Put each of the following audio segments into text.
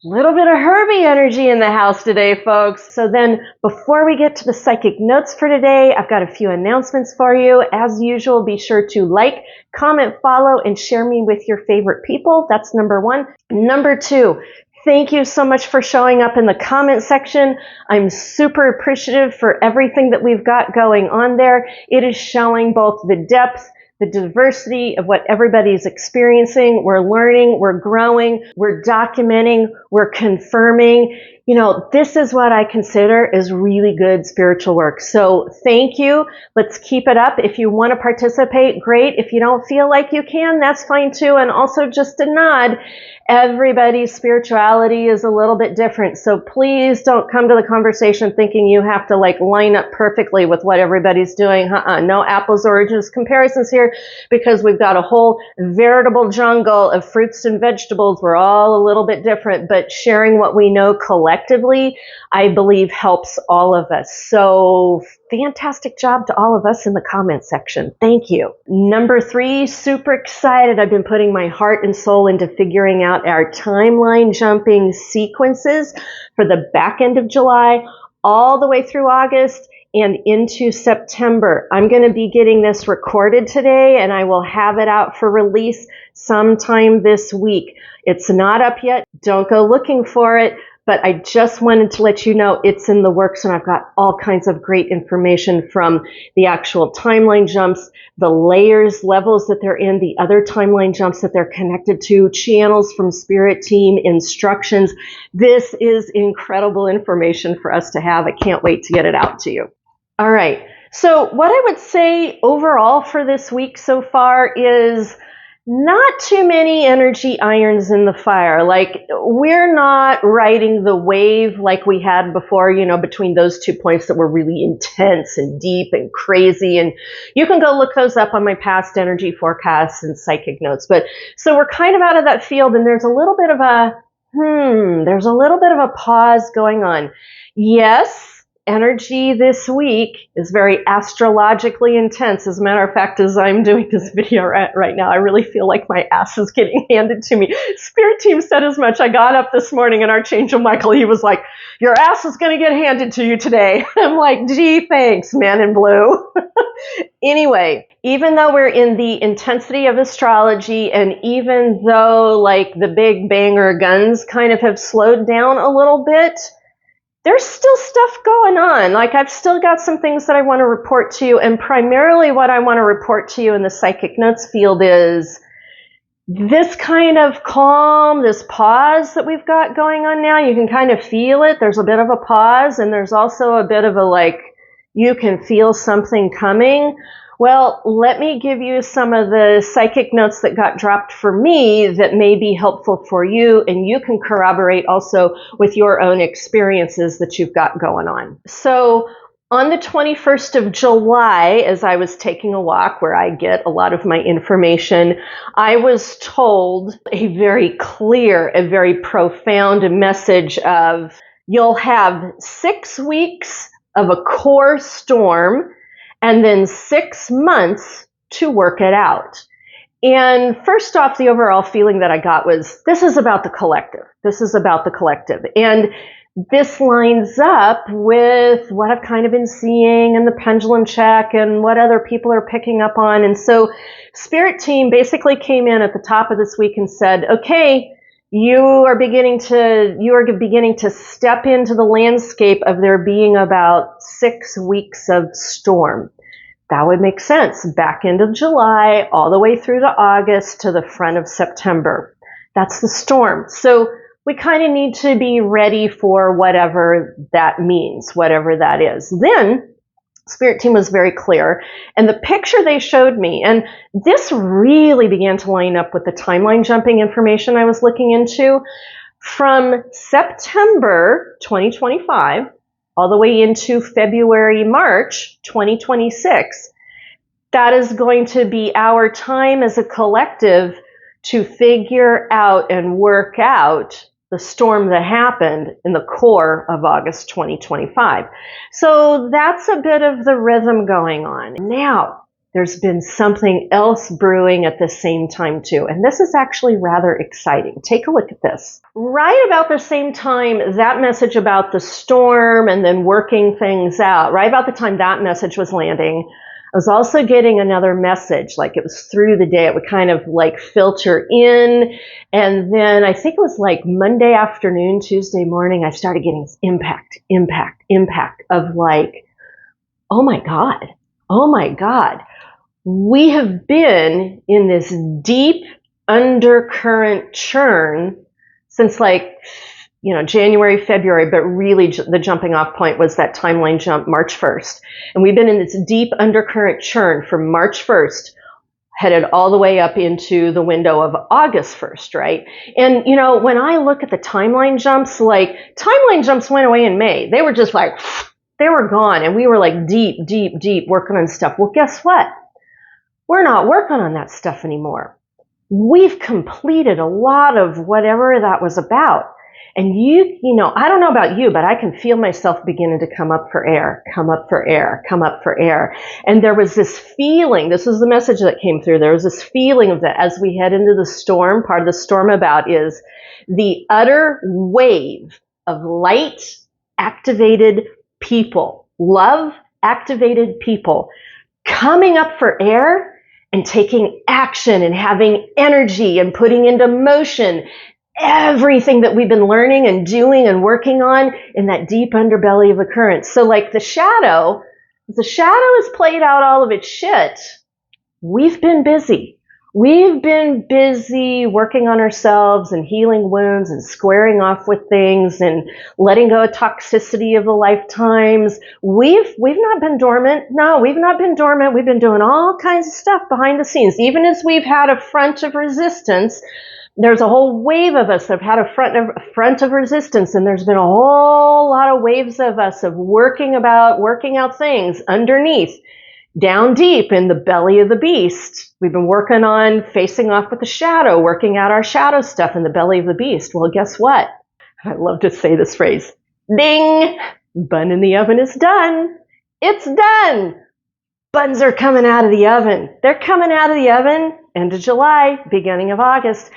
Little bit of Herbie energy in the house today, folks. So then before we get to the psychic notes for today, I've got a few announcements for you. As usual, be sure to like, comment, follow, and share me with your favorite people. That's number one. Number two, thank you so much for showing up in the comment section. I'm super appreciative for everything that we've got going on there. It is showing both the depth, the diversity of what everybody's experiencing. We're learning, we're growing, we're documenting, we're confirming. You know, this is what I consider is really good spiritual work. So thank you. Let's keep it up. If you want to participate, great. If you don't feel like you can, that's fine too. And also just a nod, everybody's spirituality is a little bit different. So please don't come to the conversation thinking you have to like line up perfectly with what everybody's doing. No apples or oranges comparisons here, because we've got a whole veritable jungle of fruits and vegetables. We're all a little bit different, but sharing what we know collectively, I believe, helps all of us. So fantastic job to all of us in the comment section. Thank you. Number three, super excited. I've been putting my heart and soul into figuring out our timeline jumping sequences for the back end of July, all the way through August and into September. I'm going to be getting this recorded today, and I will have it out for release sometime this week. It's not up yet. Don't go looking for it. But I just wanted to let you know it's in the works, and I've got all kinds of great information from the actual timeline jumps, the layers, levels that they're in, the other timeline jumps that they're connected to, channels from Spirit Team, instructions. This is incredible information for us to have. I can't wait to get it out to you. All right. So what I would say overall for this week so far is not too many energy irons in the fire. Like, we're not riding the wave like we had before, you know, between those 2 points that were really intense and deep and crazy. And you can go look those up on my past energy forecasts and psychic notes. But so we're kind of out of that field, and there's a little bit of a pause going on. Yes. Energy this week is very astrologically intense. As a matter of fact, as I'm doing this video right now, I really feel like my ass is getting handed to me. Spirit Team said as much. I got up this morning and Archangel Michael, he was like, your ass is going to get handed to you today. I'm like, gee, thanks, man in blue. Anyway, even though we're in the intensity of astrology, and even though like the big banger guns kind of have slowed down a little bit, there's still stuff going on. Like, I've still got some things that I want to report to you, and primarily what I want to report to you in the psychic notes field is this kind of calm, this pause that we've got going on now. You can kind of feel it. There's a bit of a pause, and there's also a bit of a like, you can feel something coming. Well, let me give you some of the psychic notes that got dropped for me that may be helpful for you, and you can corroborate also with your own experiences that you've got going on. So on the 21st of July, as I was taking a walk where I get a lot of my information, I was told a very clear, a very profound message of, you'll have 6 weeks of a core storm, and then 6 months to work it out. And first off, the overall feeling that I got was, this is about the collective. This is about the collective. And this lines up with what I've kind of been seeing in the pendulum check and what other people are picking up on. And so Spirit Team basically came in at the top of this week and said, okay, you are beginning to step into the landscape of there being about 6 weeks of storm. That would make sense. Back end of July, all the way through to August to the front of September. That's the storm. So we kind of need to be ready for whatever that means, whatever that is. Then Spirit Team was very clear, and the picture they showed me, and this really began to line up with the timeline jumping information I was looking into, from September 2025 all the way into February, March 2026. That is going to be our time as a collective to figure out and work out the storm that happened in the core of August 2025. So that's a bit of the rhythm going on. Now, there's been something else brewing at the same time too. And this is actually rather exciting. Take a look at this. Right about the same time, that message about the storm and then working things out, right about the time that message was landing, I was also getting another message, like it was through the day. It would kind of like filter in. And then I think it was like Monday afternoon, Tuesday morning, I started getting this impact of like, oh my God. We have been in this deep undercurrent churn since like, January, February, but really the jumping off point was that timeline jump March 1st. And we've been in this deep undercurrent churn from March 1st, headed all the way up into the window of August 1st, right? And, when I look at the timeline jumps, like timeline jumps went away in May. They were just like, they were gone. And we were like deep working on stuff. Well, guess what? We're not working on that stuff anymore. We've completed a lot of whatever that was about. And I don't know about you, but I can feel myself beginning to come up for air. And there was this feeling, this was the message that came through, there was this feeling of that as we head into the storm. Part of the storm about is the utter wave of light activated people, love activated people coming up for air and taking action and having energy and putting into motion everything that we've been learning and doing and working on in that deep underbelly of the current. So like the shadow has played out all of its shit. We've been busy. We've been busy working on ourselves and healing wounds and squaring off with things and letting go of toxicity of the lifetimes. We've not been dormant. No, we've not been dormant. We've been doing all kinds of stuff behind the scenes. Even as we've had a front of resistance, there's a whole wave of us that have had a front of resistance, and there's been a whole lot of waves of us of working out things underneath, down deep in the belly of the beast. We've been working on facing off with the shadow, working out our shadow stuff in the belly of the beast. Well, guess what? I love to say this phrase, ding, bun in the oven is done. It's done. Buns are coming out of the oven. They're coming out of the oven end of July, beginning of August.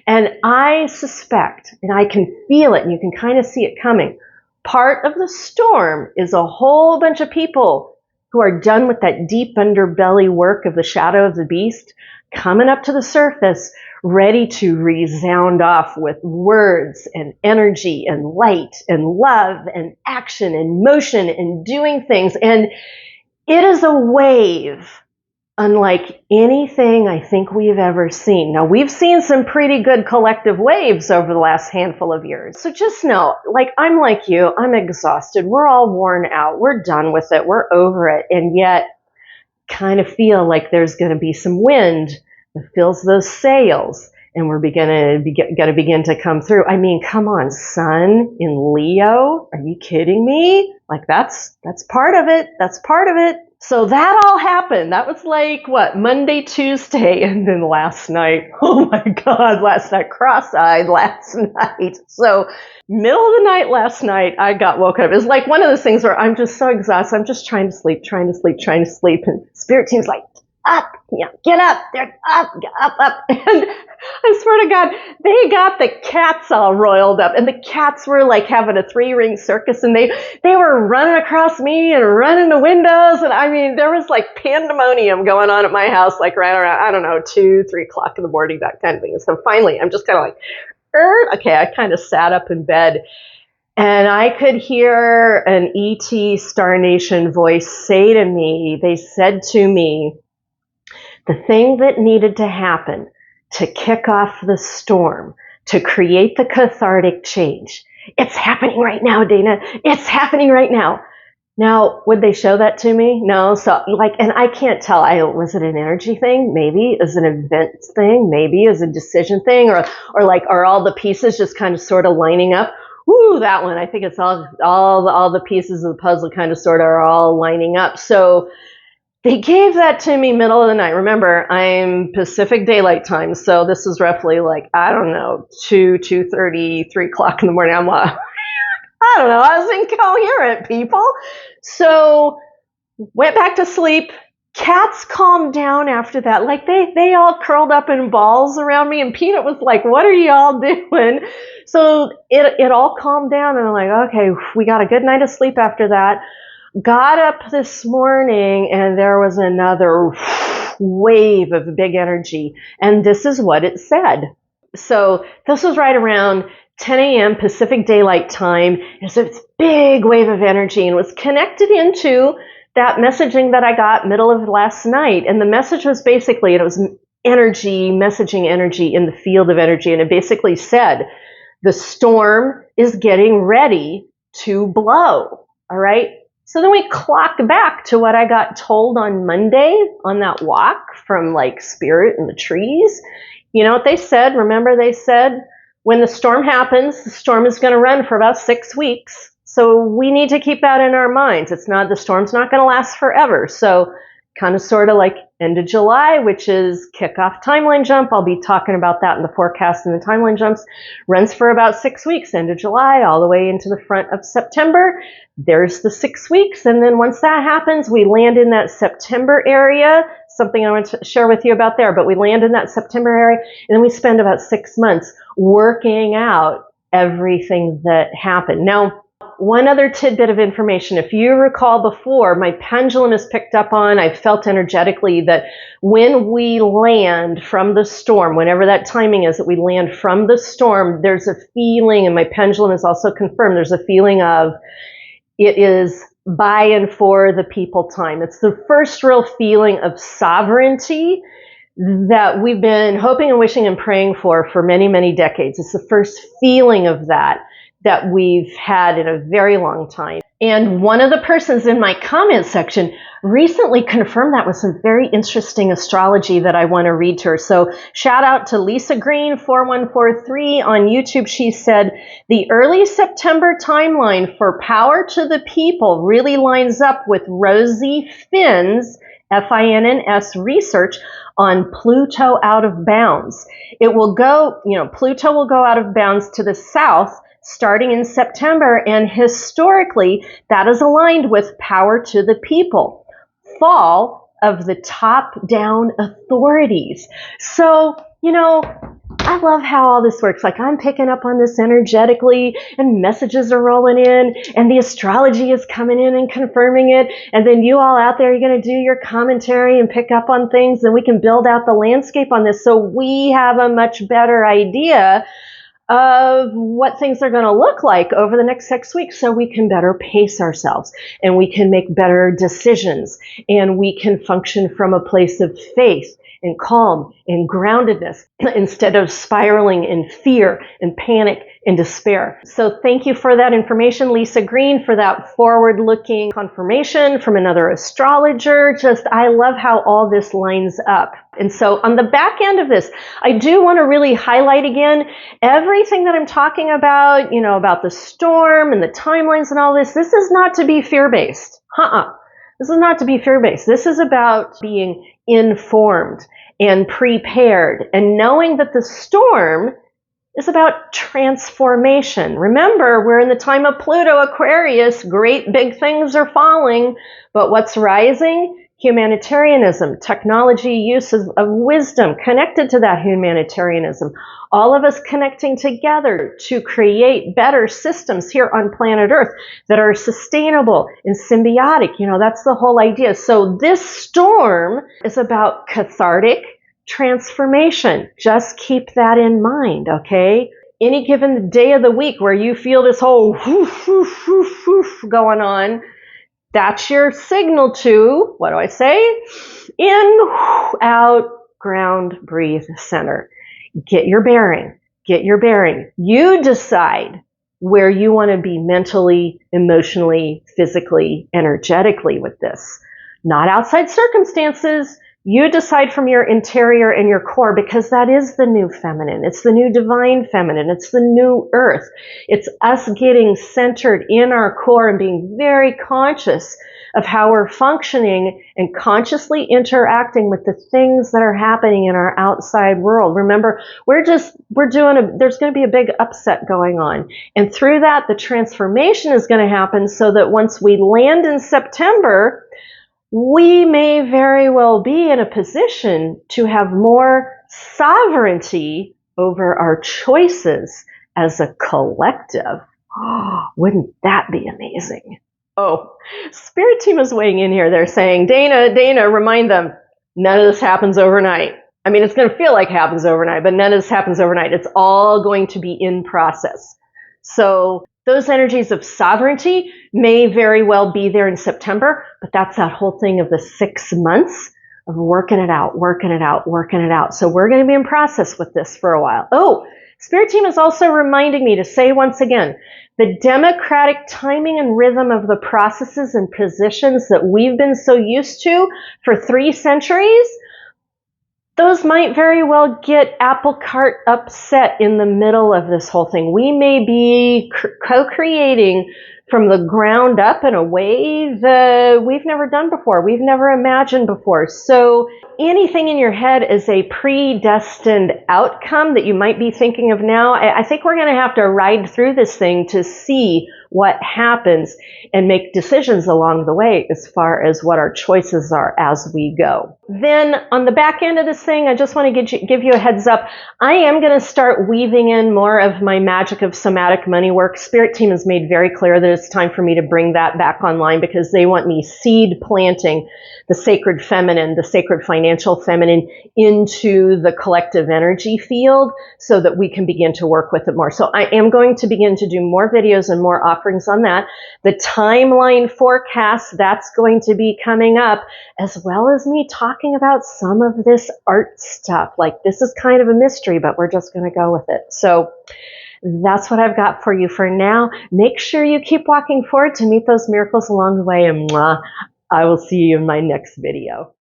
And I suspect, and I can feel it, and you can kind of see it coming, part of the storm is a whole bunch of people who are done with that deep underbelly work of the shadow of the beast, coming up to the surface, ready to resound off with words and energy and light and love and action and motion and doing things. And it is a wave unlike anything I think we've ever seen. Now, we've seen some pretty good collective waves over the last handful of years. So just know, I'm like you, I'm exhausted. We're all worn out. We're done with it. We're over it. And yet, kind of feel like there's going to be some wind that fills those sails. And we're going to begin to come through. I mean, come on, Sun in Leo. Are you kidding me? That's part of it. That's part of it. So that all happened. That was Monday, Tuesday, and then last night. Oh my God, last night, cross-eyed last night. So middle of the night last night, I got woken up. It was like one of those things where I'm just so exhausted. I'm just trying to sleep. And Spirit Team's like, up, get up. They're up, up. And I swear to God, they got the cats all roiled up, and the cats were having a 3-ring circus, and they were running across me and running the windows, and I mean, there was pandemonium going on at my house, right around, I don't know, 2, 3 o'clock in the morning, that kind of thing. And so finally, I'm just kind of okay, I kind of sat up in bed, and I could hear an ET Star Nation voice say to me, they said to me, the thing that needed to happen to kick off the storm, to create the cathartic change, it's happening right now, Dana. It's happening right now. Now, would they show that to me? No. So, and I can't tell. Was it an energy thing? Maybe. Is it an event thing? Maybe. Is it a decision thing? Or are all the pieces just kind of sort of lining up? Ooh, that one. I think it's all the pieces of the puzzle kind of sort of are all lining up. So, they gave that to me middle of the night. Remember, I'm Pacific Daylight Time, so this is roughly 2:30, 3 o'clock in the morning. I'm I don't know, I was incoherent, people. So, went back to sleep, Cats calmed down after that. Like they all curled up in balls around me, and Peanut was like, "What are y'all doing?" So it all calmed down, and I'm like, okay, we got a good night of sleep after that. Got up this morning, and there was another wave of big energy, and this is what it said. So this was right around 10 a.m. Pacific Daylight Time. It's a big wave of energy, and it was connected into that messaging that I got middle of last night. And the message was basically, it was energy, messaging energy in the field of energy. And it basically said, the storm is getting ready to blow. All right. So then we clocked back to what I got told on Monday on that walk from like Spirit and the trees. You know what they said? Remember they said, when the storm happens, the storm is going to run for about 6 weeks. So we need to keep that in our minds. The storm's not going to last forever. So kind of sort of like end of July, which is kickoff timeline jump. I'll be talking about that in the forecast and the timeline jumps. Runs for about 6 weeks, end of July, all the way into the front of September. There's the 6 weeks. And then once that happens, we land in that September area. Something I want to share with you about there. But we land in that September area, and then we spend about 6 months working out everything that happened. Now, one other tidbit of information. If you recall before, my pendulum is picked up on, I felt energetically that when we land from the storm, whenever that timing is that we land from the storm, there's a feeling, and my pendulum is also confirmed, there's a feeling of it is by and for the people time. It's the first real feeling of sovereignty that we've been hoping and wishing and praying for many, many decades. It's the first feeling of that we've had in a very long time. And one of the persons in my comment section recently confirmed that with some very interesting astrology that I want to read to her. So shout out to Lisa Green 4143 on YouTube. She said, the early September timeline for Power to the People really lines up with Rosie Finn's FINNS research on Pluto out of bounds. It will go, Pluto will go out of bounds to the south starting in September, and historically that is aligned with Power to the People, fall of the top-down authorities. So, I love how all this works. Like, I'm picking up on this energetically, and messages are rolling in, and the astrology is coming in and confirming it, and then you all out there, you're going to do your commentary and pick up on things, and we can build out the landscape on this so we have a much better idea of what things are going to look like over the next 6 weeks, so we can better pace ourselves, and we can make better decisions, and we can function from a place of faith and calm and groundedness instead of spiraling in fear and panic and despair. So thank you for that information, Lisa Green, for that forward-looking confirmation from another astrologer. I love how all this lines up. And so on the back end of this, I do want to really highlight again, everything that I'm talking about, about the storm and the timelines and all this, this is not to be fear-based. This is not to be fear-based. This is about being informed and prepared and knowing that the storm is about transformation. Remember, we're in the time of Pluto, Aquarius. Great big things are falling, but what's rising? Humanitarianism, technology, use of wisdom connected to that humanitarianism. All of us connecting together to create better systems here on planet Earth that are sustainable and symbiotic. That's the whole idea. So this storm is about cathartic transformation. Just keep that in mind, okay? Any given day of the week where you feel this whole whoof, whoof, whoof, whoof going on, that's your signal to, what do I say? In, out, ground, breathe, center. Get your bearing. Get your bearing. You decide where you want to be mentally, emotionally, physically, energetically with this. Not outside circumstances. You decide from your interior and your core, because that is the new feminine. It's the new divine feminine. It's the new earth. It's us getting centered in our core and being very conscious of how we're functioning and consciously interacting with the things that are happening in our outside world. Remember, there's going to be a big upset going on. And through that, the transformation is going to happen so that once we land in September, we may very well be in a position to have more sovereignty over our choices as a collective. Wouldn't that be amazing? Oh, Spirit Team is weighing in here. They're saying, Dana, remind them, none of this happens overnight. I mean, it's going to feel like it happens overnight, but none of this happens overnight. It's all going to be in process. So those energies of sovereignty may very well be there in September, but that's that whole thing of the 6 months of working it out. So we're going to be in process with this for a while. Oh, Spirit Team is also reminding me to say once again, the democratic timing and rhythm of the processes and positions that we've been so used to for 3 centuries, those might very well get apple cart upset in the middle of this whole thing. We may be co-creating from the ground up in a way that we've never done before, we've never imagined before. So anything in your head is a predestined outcome that you might be thinking of now. I think we're going to have to ride through this thing to see what happens and make decisions along the way as far as what our choices are as we go. Then on the back end of this thing, I just want to give you a heads up. I am going to start weaving in more of my magic of somatic money work. Spirit Team has made very clear that it's time for me to bring that back online because they want me seed planting the sacred feminine, the sacred financial feminine into the collective energy field so that we can begin to work with it more. So I am going to begin to do more videos and more offerings on that. The timeline forecast, that's going to be coming up, as well as me talking about some of this art stuff. Like, this is kind of a mystery, but we're just going to go with it. So that's what I've got for you for now. Make sure you keep walking forward to meet those miracles along the way, and I will see you in my next video.